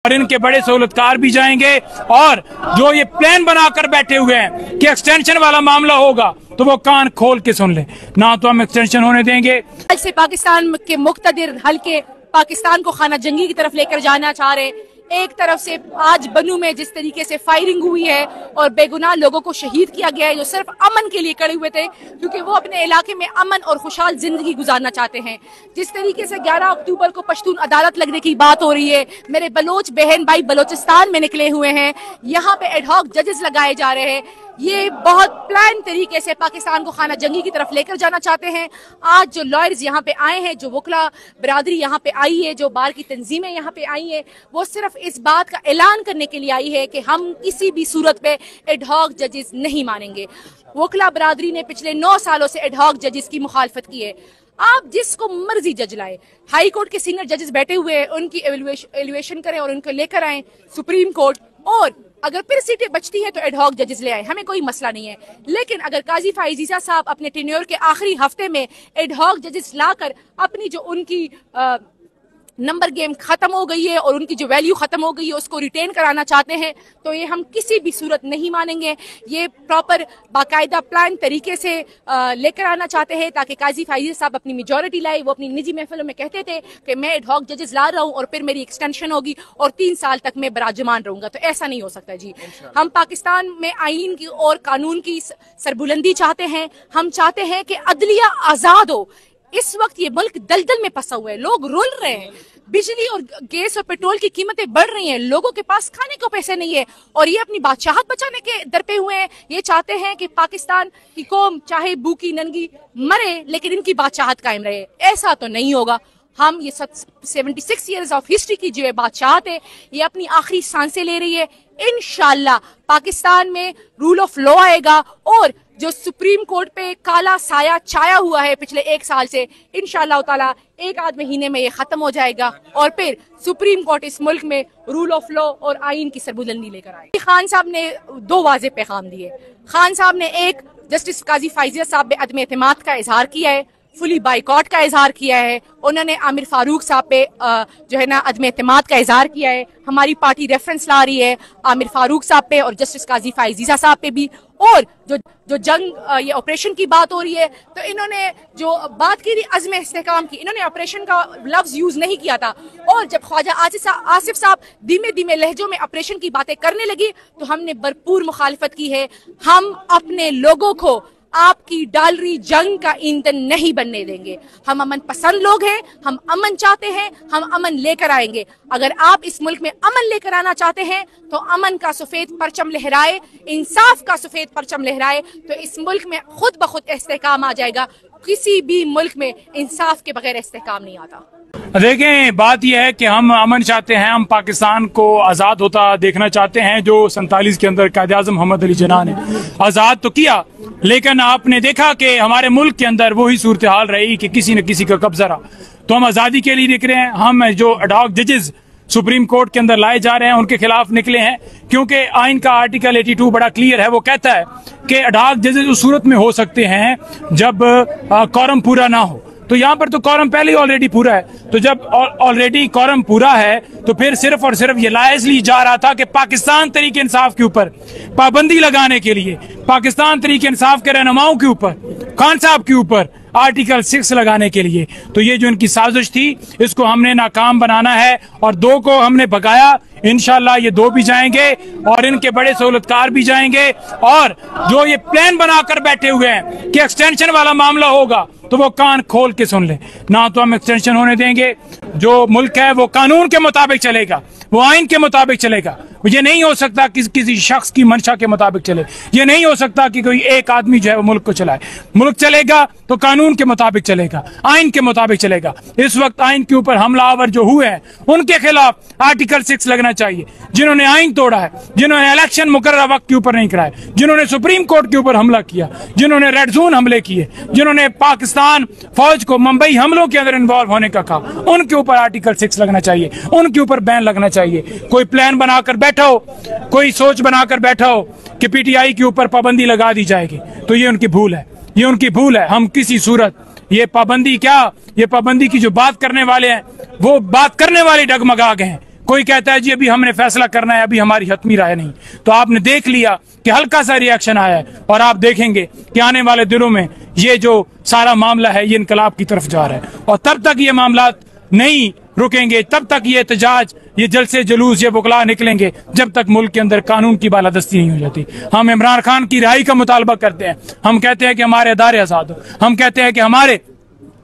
और इनके बड़े सहूलतकार भी जाएंगे। और जो ये प्लान बनाकर बैठे हुए हैं कि एक्सटेंशन वाला मामला होगा तो वो कान खोल के सुन ले, ना तो हम एक्सटेंशन होने देंगे। से पाकिस्तान के मुख्तदिर हल्के पाकिस्तान को खाना जंगी की तरफ लेकर जाना चाह रहे हैं। एक तरफ से आज बनू में जिस तरीके से फायरिंग हुई है और बेगुनाह लोगों को शहीद किया गया है जो सिर्फ अमन के लिए खड़े हुए थे, क्योंकि वो अपने इलाके में अमन और खुशहाल जिंदगी गुजारना चाहते हैं। जिस तरीके से 11 अक्टूबर को पश्तून अदालत लगने की बात हो रही है, मेरे बलोच बहन भाई बलोचिस्तान में निकले हुए हैं, यहाँ पे एडहॉक जजेस लगाए जा रहे हैं। ये बहुत प्लान तरीके से पाकिस्तान को खाना जंगी की तरफ लेकर जाना चाहते हैं। आज जो लॉयर्स यहाँ पे आए हैं, जो वकला बरादरी यहाँ पे आई है, जो बार की तंजीमें यहाँ पे आई है, वो सिर्फ इस बात का ऐलान करने के लिए आई है कि हम किसी भी सूरत पे एडहॉक जजेस नहीं मानेंगे। वकला बरादरी ने पिछले 9 सालों से एडहॉक जजेस की मुखालफत की है। आप जिसको मर्जी जज लाए, हाई कोर्ट के सीनियर जजेस बैठे हुए हैं, उनकी एवेल्युएशन करें और उनको लेकर आए सुप्रीम कोर्ट, और अगर फिर सीटें बचती हैं तो एडहॉक जजेस ले आए, हमें कोई मसला नहीं है। लेकिन अगर काजी फाइजीसा साहब अपने टेन्योर के आखिरी हफ्ते में एडहॉक जजेस लाकर अपनी जो उनकी नंबर गेम खत्म हो गई है और उनकी जो वैल्यू खत्म हो गई है उसको रिटेन कराना चाहते हैं, तो ये हम किसी भी सूरत नहीं मानेंगे। ये प्रॉपर बाकायदा प्लान तरीके से लेकर आना चाहते हैं ताकि काजी फाइजी साहब अपनी मेजॉरिटी लाए। वो अपनी निजी महफिलों में कहते थे कि मैं एडहॉक जजेस ला रहा हूँ और फिर मेरी एक्सटेंशन होगी और 3 साल तक मैं बराजमान रहूंगा, तो ऐसा नहीं हो सकता जी। हम पाकिस्तान में आईन की और कानून की सरबुलंदी चाहते हैं। हम चाहते हैं कि अदलिया आजाद हो। इस वक्त ये मुल्क दलदल में फंसा हुआ है, लोग रुल रहे हैं, बिजली और गैस और पेट्रोल की कीमतें बढ़ रही हैं, लोगों के पास खाने को पैसे नहीं है और ये अपनी बादशाहत बचाने के दर पे हुए हैं। ये चाहते हैं कि पाकिस्तान की कौम चाहे भूखी नंगी मरे लेकिन इनकी बादशाहत कायम रहे। ऐसा तो नहीं होगा। हम ये 76 ईयर्स ऑफ हिस्ट्री की जो बादशाहत है ये अपनी आखिरी सांसें ले रही है। इंशाल्लाह पाकिस्तान में रूल ऑफ लॉ आएगा और जो सुप्रीम कोर्ट पे काला साया छाया हुआ है पिछले 1 साल से, इंशाल्लाह ताला 1 आध महीने में ये खत्म हो जाएगा और फिर सुप्रीम कोर्ट इस मुल्क में रूल ऑफ लॉ और आइन की सरबुलंदी लेकर आए। खान साहब ने 2 वाज़ेह पैगाम दिए। खान साहब ने एक जस्टिस काजी फाइजिया साहब पे अदम एतमाद का इजहार किया है, फुली बाइकॉट का इजहार किया है। उन्होंने आमिर फारूक साहब पे जो है ना अदम एतमाद का इजहार किया है। हमारी पार्टी रेफरेंस ला रही है आमिर फारूक साहब पे और जस्टिस काजी फाइजीसा साहब पे भी। और जो जंग ये ऑपरेशन की बात हो रही है तो इन्होंने जो बात की थी अज़्म इस्तेहकाम की, इन्होंने ऑपरेशन का लफ्ज यूज नहीं किया था। और जब ख्वाजा आसिफ साहब धीमे धीमे लहजों में ऑपरेशन की बातें करने लगी तो हमने भरपूर मुखालफत की है। हम अपने लोगों को आपकी डालरी जंग का ईंधन नहीं बनने देंगे। हम अमन पसंद लोग हैं, हम अमन चाहते हैं, हम अमन लेकर आएंगे। अगर आप इस मुल्क में अमन लेकर आना चाहते हैं तो अमन का सफेद परचम लहराए, इंसाफ का सफेद परचम लहराए, तो इस मुल्क में खुद ब खुद इस्तेहकाम आ जाएगा। किसी भी मुल्क में इंसाफ के बगैर इस्तेहकाम नहीं आता। देखें, बात यह है कि हम अमन चाहते हैं, हम पाकिस्तान को आज़ाद होता देखना चाहते हैं। जो 47 के अंदर कायद आज़म मोहम्मद अली जिन्ना ने आज़ाद तो किया, लेकिन आपने देखा कि हमारे मुल्क के अंदर वही सूरत हाल रही कि किसी न किसी का कब्जा रहा। तो हम आज़ादी के लिए निकले रहे हैं। हम जो एडहॉक जजेस सुप्रीम कोर्ट के अंदर लाए जा रहे हैं उनके खिलाफ निकले हैं, क्योंकि आइन का आर्टिकल 82 बड़ा क्लियर है। वो कहता है कि एडहॉक जजेस उस सूरत में हो सकते हैं जब कॉरम पूरा ना हो। तो यहाँ पर तो कॉरम पहले ही ऑलरेडी पूरा है। तो जब ऑलरेडी कॉरम पूरा है तो फिर सिर्फ और सिर्फ ये लाया इसलिए जा रहा था कि पाकिस्तान तरीके इंसाफ के ऊपर पाबंदी लगाने के लिए, पाकिस्तान तरीके इंसाफ के रहनुमाओं के ऊपर, खान साहब के ऊपर आर्टिकल 6 लगाने के लिए। तो ये जो इनकी साजिश थी इसको हमने नाकाम बनाना है और 2 को हमने भगाया। इंशाल्लाह ये 2 भी जाएंगे और इनके बड़े सहूलतकार भी जाएंगे। और जो ये प्लान बनाकर बैठे हुए हैं कि एक्सटेंशन वाला मामला होगा तो वो कान खोल के सुन ले, ना तो हम एक्सटेंशन होने देंगे। जो मुल्क है वो कानून के मुताबिक चलेगा, वो आइन के मुताबिक चलेगा। ये नहीं हो सकता कि किसी शख्स की मंशा के मुताबिक चले। ये नहीं हो सकता कि कोई एक आदमी जो है वो मुल्क को चलाए। मुल्क चलेगा तो कानून के मुताबिक चलेगा, आइन के मुताबिक चलेगा। इस वक्त आइन के ऊपर हमलावर जो हुए हैं उनके खिलाफ आर्टिकल 6 लगना चाहिए। जिन्होंने आइन तोड़ा है, जिन्होंने इलेक्शन मुकर्रर वक्त के ऊपर नहीं कराए, जिन्होंने सुप्रीम कोर्ट के ऊपर हमला किया, जिन्होंने रेड जोन हमले किए, जिन्होंने पाकिस्तान फौज को मुंबई हमलों के अंदर इन्वॉल्व होने का कहा, उनके ऊपर आर्टिकल 6 लगना चाहिए, उनके ऊपर बैन लगना चाहिए। कोई प्लान बनाकर बैठा हो, कोई सोच बनाकर बैठा हो कि पीटीआई के ऊपर पाबंदी लगा दी जाएगी, तो ये उनकी भूल है, ये उनकी भूल है। हम किसी सूरत ये पाबंदी क्या, ये पाबंदी की जो बात करने वाले हैं वो बात करने वाले डगमगा गए हैं। कोई कहता है जी अभी हमने फैसला करना है, अभी हमारी हतमी राय नहीं। तो आपने देख लिया कि हल्का सा रिएक्शन आया है, और आप देखेंगे कि आने वाले दिनों में ये जो सारा मामला है ये इनकलाब की तरफ जा रहा है। और तब तक ये मामला नहीं रुकेंगे, तब तक ये एहतजाज, ये जलसे जुलूस, ये वकला निकलेंगे, जब तक मुल्क के अंदर कानून की बालादस्ती नहीं हो जाती। हम इमरान खान की रिहाई का मुतालबा करते हैं। हम कहते हैं कि हमारे अदारे आजाद हो। हम कहते हैं कि हमारे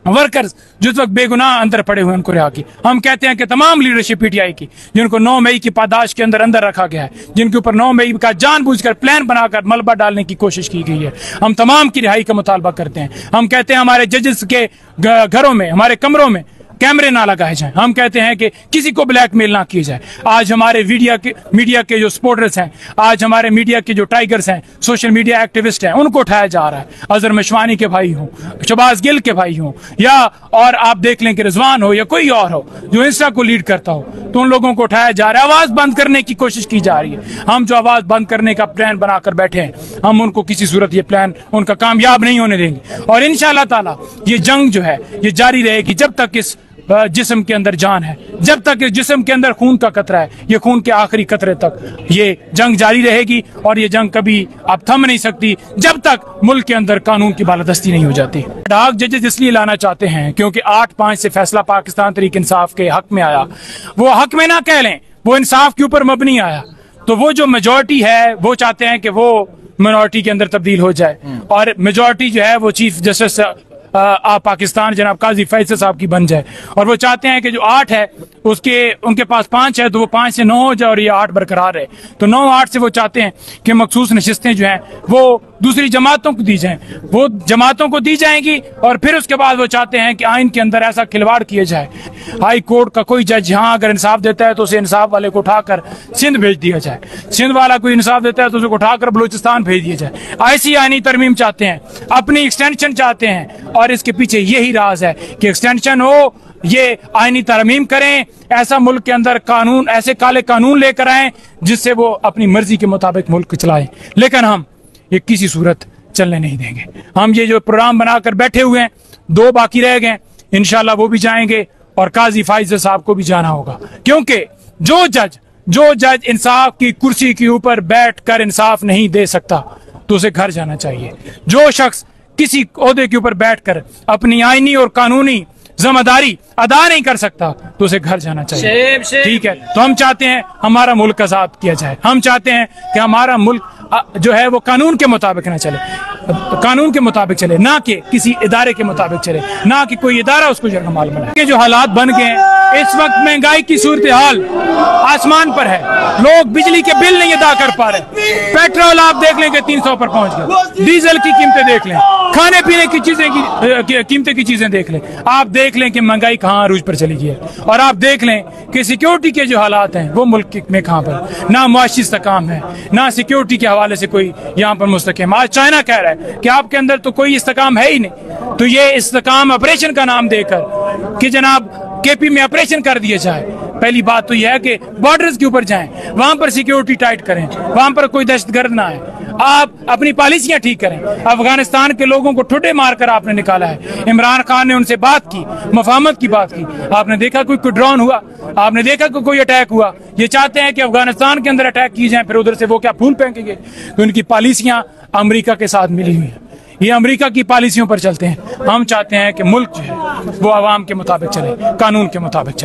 वर्कर्स जिस वक्त बेगुनाह अंदर पड़े हुए उनको रिहा की। हम कहते हैं कि तमाम लीडरशिप पीटीआई की, जिनको 9 मई की पादाश के अंदर रखा गया है, जिनके ऊपर 9 मई का जानबूझकर प्लान बनाकर मलबा डालने की कोशिश की गई है, हम तमाम की रिहाई का मुतालबा करते हैं। हम कहते हैं हमारे जजेस के घरों में, हमारे कमरों में कैमरे ना लगाए जाएं। हम कहते हैं कि किसी को ब्लैकमेल ना किया जाए। आज हमारे मीडिया के जो सपोर्टर्स हैं, आज हमारे मीडिया के जो टाइगर्स हैं, सोशल मीडिया एक्टिविस्ट हैं, उनको उठाया जा रहा है। अजहर मशवानी के भाई हों, शबाज गिल के भाई हों, या और आप देख लें कि रिजवान हो या कोई और हो जो इंस्टा को लीड करता हो, तो उन लोगों को उठाया जा रहा है। आवाज बंद करने की कोशिश की जा रही है। हम जो आवाज बंद करने का प्लान बनाकर बैठे हैं, हम उनको किसी सूरत ये प्लान उनका कामयाब नहीं होने देंगे। और इंशाअल्लाह ताला ये जंग जो है ये जारी रहेगी जब तक इस जिस्म के अंदर जान है, जब तक इस जिस्म के अंदर खून का कतरा है। ये खून के आखिरी कतरे तक ये जंग जारी रहेगी, और ये जंग कभी अब थम नहीं सकती जब तक मुल्क के अंदर कानून की बालादस्ती नहीं हो जाती। डाक जजेस इसलिए लाना चाहते हैं क्योंकि 8-5 से फैसला पाकिस्तान तहरीक इंसाफ के हक में आया। वो हक में ना कह लें, वो इंसाफ के ऊपर मबनी आया। तो वो जो मेजोरिटी है वो चाहते हैं कि वो मिनॉरिटी के अंदर तब्दील हो जाए, और मेजोरिटी जो है वो चीफ जस्टिस पाकिस्तान जनाब काजी फैसल साहब की बन जाए। और वो चाहते हैं कि जो 8 है उनके पास 5 है, तो वो 5 से 9 हो जाए और ये 8 बरकरार रहे। तो 9-8 से वो चाहते हैं कि मखसूस नशिस्तें जो हैं वो दूसरी जमातों को दी जाएं, वो जमातों को दी जाएंगी। और फिर उसके बाद वो चाहते हैं कि आइन के अंदर ऐसा खिलवाड़ किया जाए, हाई कोर्ट का कोई जज यहाँ अगर इंसाफ देता है तो उसे इंसाफ वाले को उठाकर सिंध भेज दिया जाए, सिंध वाला कोई इंसाफ देता है तो उसे उठाकर बलूचिस्तान भेज दिया जाए। ऐसी आइनी तरमीम चाहते हैं, अपनी एक्सटेंशन चाहते हैं, और इसके पीछे यही राज है कि एक्सटेंशन हो, ये आइनी तरमीम करें, ऐसा मुल्क के अंदर कानून, ऐसे काले कानून लेकर आए जिससे वो अपनी मर्जी के मुताबिक मुल्क चलाएं। लेकिन हम ये किसी सूरत चलने नहीं देंगे। हम ये जो प्रोग्राम बनाकर बैठे हुए हैं, 2 बाकी रह गए, इंशाल्लाह वो भी जाएंगे, और काजी फैसल साहब को भी जाना होगा। क्योंकि जो जज इंसाफ की कुर्सी के ऊपर बैठकर इंसाफ नहीं दे सकता तो उसे घर जाना चाहिए। जो शख्स किसी ओहदे के ऊपर बैठकर अपनी आईनी और कानूनी जिम्मेदारी अदा नहीं कर सकता तो उसे घर जाना चाहिए। ठीक है, तो हम चाहते हैं हमारा मुल्क आजाद किया जाए। हम चाहते हैं कि हमारा मुल्क जो है वो कानून के मुताबिक ना चले, कानून के मुताबिक चले, ना कि किसी इदारे के मुताबिक चले, ना कि कोई इदारा उसको जरमाल बनाए। के जो हालात बन गए हैं इस वक्त, महंगाई की सूरत हाल आसमान पर है, लोग बिजली के बिल नहीं अदा कर पा रहे। पेट्रोल आप देख लें कि 300 पर पहुंच गया, डीजल की कीमतें देख लें, खाने पीने की चीजें की कीमतें की चीजें देख लें, आप देख लें कि महंगाई कहाँ अरूज पर चली गई है। और आप देख लें कि सिक्योरिटी के जो हालात हैं वो मुल्क में कहाँ पर, ना मुआशी इस्तेकाम है, ना सिक्योरिटी के हवाले से कोई यहाँ पर मुस्तकाम। आज चाइना कह रहा है कि आपके अंदर तो कोई इस्तेकाम है ही नहीं, तो ये इस्तेकाम ऑपरेशन का नाम देकर कि जनाब केपी में ऑपरेशन कर दिया जाए। पहली बात तो यह है कि बॉर्डर्स के ऊपर जाएं, वहां पर सिक्योरिटी टाइट करें, वहां पर कोई दहशतगर्द ना आए, आप अपनी पॉलिसियां ठीक करें। अफगानिस्तान के लोगों को ठुड्डे मारकर आपने निकाला है, इमरान खान ने उनसे बात की, मुफाहमत की बात की, आपने देखा कोई ड्रोन हुआ, आपने देखा कोई अटैक हुआ। ये चाहते हैं कि अफगानिस्तान के अंदर अटैक किए जाए, फिर उधर से वो क्या फूल फेंकेंगे। तो उनकी पॉलिसियां अमेरिका के साथ मिली हुई है, ये अमेरिका की पॉलिसियों पर चलते हैं। हम चाहते हैं कि मुल्क जो है वो आवाम के मुताबिक चले, कानून के मुताबिक चले।